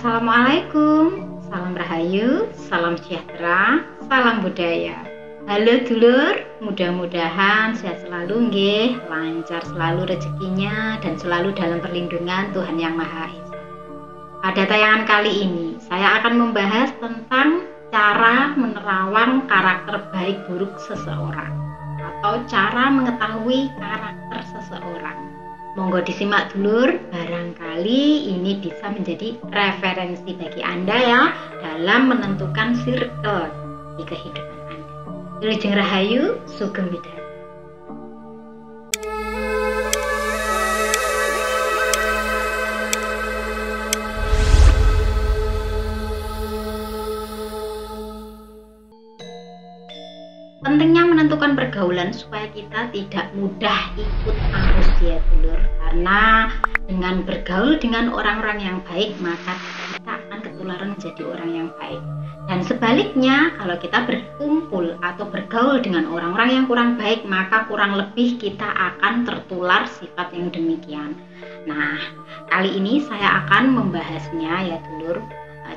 Assalamualaikum, salam rahayu, salam sejahtera, salam budaya. Halo dulur, mudah-mudahan sehat selalu nggih, lancar selalu rezekinya dan selalu dalam perlindungan Tuhan Yang Maha Esa. Pada tayangan kali ini, saya akan membahas tentang cara menerawang karakter baik buruk seseorang atau cara mengetahui karakter seseorang. Monggo disimak dulur, barangkali ini bisa menjadi referensi bagi Anda ya dalam menentukan circle di kehidupan Anda. Wilujeng Rahayu, Sugeng Widari. Pentingnya menentukan pergaulan supaya kita tidak mudah ikut arus ya dulur. Karena dengan bergaul dengan orang-orang yang baik, maka kita akan ketularan menjadi orang yang baik. Dan sebaliknya, kalau kita berkumpul atau bergaul dengan orang-orang yang kurang baik, maka kurang lebih kita akan tertular sifat yang demikian. Nah, kali ini saya akan membahasnya ya dulur,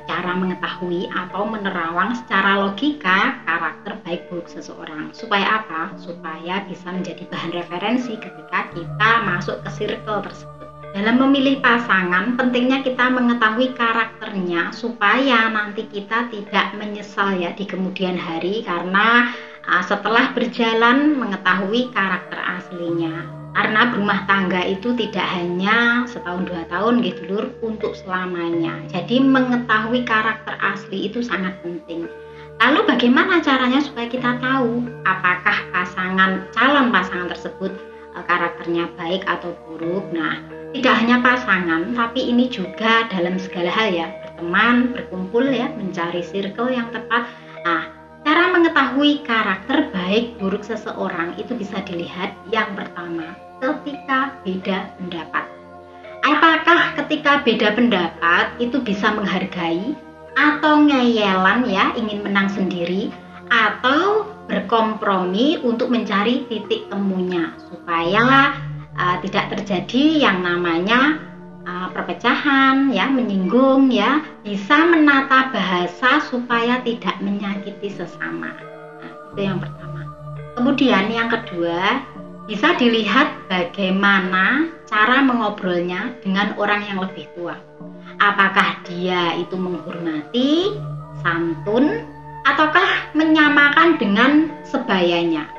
cara mengetahui atau menerawang secara logika karakter baik buruk seseorang. Supaya apa? Supaya bisa menjadi bahan referensi ketika kita masuk ke circle tersebut. Dalam memilih pasangan, pentingnya kita mengetahui karakternya supaya nanti kita tidak menyesal ya di kemudian hari, karena setelah berjalan mengetahui karakter aslinya. Karena berumah tangga itu tidak hanya setahun 2 tahun gitu lur, untuk selamanya. Jadi mengetahui karakter asli itu sangat penting. Lalu bagaimana caranya supaya kita tahu apakah calon pasangan tersebut karakternya baik atau buruk? Nah, tidak hanya pasangan, tapi ini juga dalam segala hal ya, berteman, berkumpul ya, mencari circle yang tepat. Nah, cara mengetahui karakter baik buruk seseorang itu bisa dilihat yang pertama, ketika beda pendapat. Apakah ketika beda pendapat itu bisa menghargai atau ngeyelan ya, ingin menang sendiri, atau berkompromi untuk mencari titik temunya supaya tidak terjadi yang namanya perpecahan ya, menyinggung ya, bisa menata bahasa supaya tidak menyakiti sesama. Nah, itu yang pertama. Kemudian yang kedua, bisa dilihat bagaimana cara mengobrolnya dengan orang yang lebih tua. Apakah dia itu menghormati, santun, ataukah menyamakan dengan sebayanya.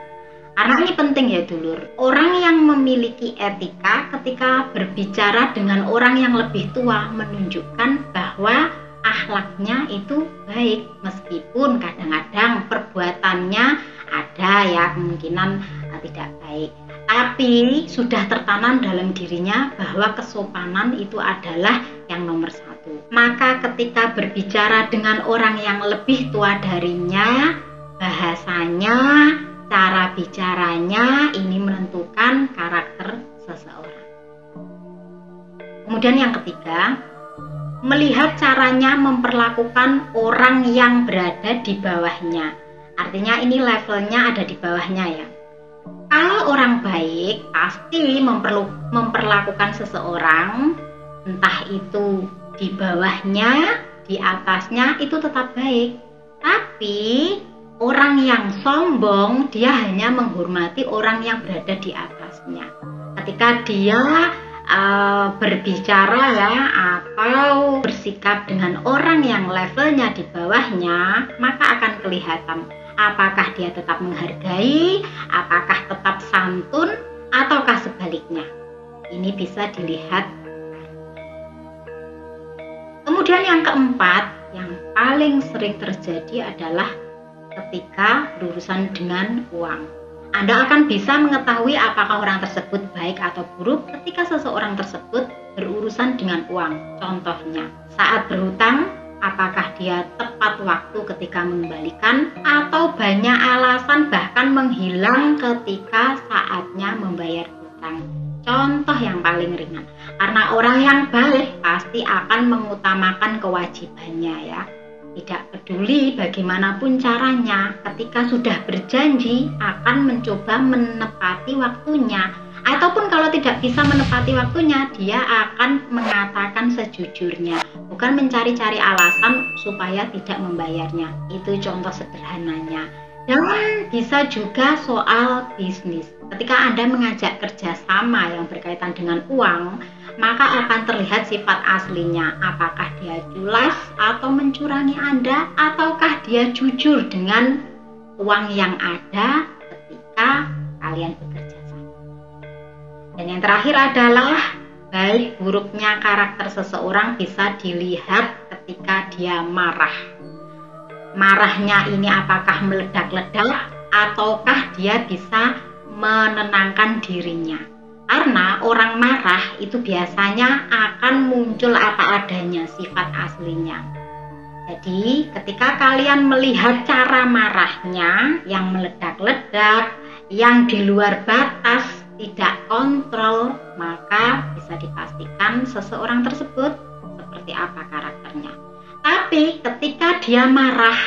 Karena ini penting ya dulur, orang yang memiliki etika ketika berbicara dengan orang yang lebih tua menunjukkan bahwa akhlaknya itu baik, meskipun kadang-kadang perbuatannya ada ya kemungkinan tidak baik, tapi sudah tertanam dalam dirinya bahwa kesopanan itu adalah yang nomor 1. Maka ketika berbicara dengan orang yang lebih tua darinya, bahasanya, cara bicaranya ini menentukan karakter seseorang. Kemudian yang ketiga, melihat caranya memperlakukan orang yang berada di bawahnya. Artinya ini levelnya ada di bawahnya ya. Kalau orang baik pasti memperlakukan seseorang, entah itu di bawahnya, di atasnya, itu tetap baik. Tapi orang yang sombong, dia hanya menghormati orang yang berada di atasnya. Ketika dia berbicara ya, atau bersikap dengan orang yang levelnya di bawahnya, maka akan kelihatan apakah dia tetap menghargai, apakah tetap santun, ataukah sebaliknya. Ini bisa dilihat. Kemudian yang keempat, yang paling sering terjadi adalah ketika berurusan dengan uang. Anda akan bisa mengetahui apakah orang tersebut baik atau buruk ketika seseorang tersebut berurusan dengan uang. Contohnya, saat berhutang, apakah dia tepat waktu ketika mengembalikan, atau banyak alasan bahkan menghilang ketika saatnya membayar hutang. Contoh yang paling ringan, karena orang yang baik pasti akan mengutamakan kewajibannya ya. Tidak peduli bagaimanapun caranya, ketika sudah berjanji akan mencoba menepati waktunya. Ataupun kalau tidak bisa menepati waktunya, dia akan mengatakan sejujurnya, bukan mencari-cari alasan supaya tidak membayarnya. Itu contoh sederhananya. Dan bisa juga soal bisnis. Ketika Anda mengajak kerjasama yang berkaitan dengan uang, maka akan terlihat sifat aslinya. Apakah dia culas atau mencurangi Anda, ataukah dia jujur dengan uang yang ada ketika kalian bekerja sama. Dan yang terakhir adalah baik buruknya karakter seseorang bisa dilihat ketika dia marah. Marahnya ini apakah meledak-ledak ataukah dia bisa menenangkan dirinya. Karena orang marah itu biasanya akan muncul apa adanya, sifat aslinya. Jadi ketika kalian melihat cara marahnya yang meledak-ledak, yang di luar batas, tidak kontrol, maka bisa dipastikan seseorang tersebut seperti apa karakternya. Tapi ketika dia marah,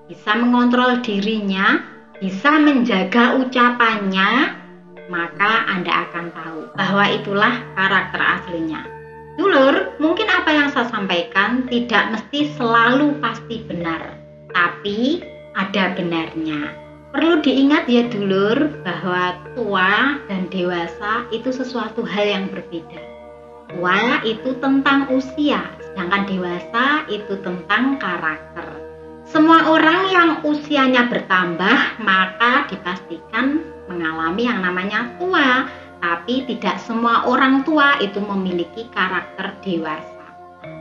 bisa mengontrol dirinya, bisa menjaga ucapannya, maka Anda akan tahu bahwa itulah karakter aslinya. Dulur, mungkin apa yang saya sampaikan tidak mesti selalu pasti benar, tapi ada benarnya. Perlu diingat ya dulur, bahwa tua dan dewasa itu sesuatu hal yang berbeda. Tua itu tentang usia, sedangkan dewasa itu tentang karakter. Semua orang yang usianya bertambah maka dipastikan mengalami yang namanya tua, tapi tidak semua orang tua itu memiliki karakter dewasa.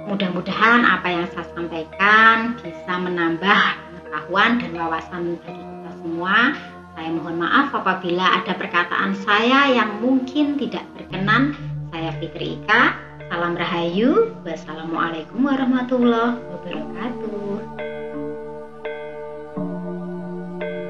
Mudah-mudahan apa yang saya sampaikan bisa menambah pengetahuan dan wawasan bagi kita semua. Saya mohon maaf apabila ada perkataan saya yang mungkin tidak berkenan. Saya Fitri Ika, salam rahayu, wassalamualaikum warahmatullahi wabarakatuh.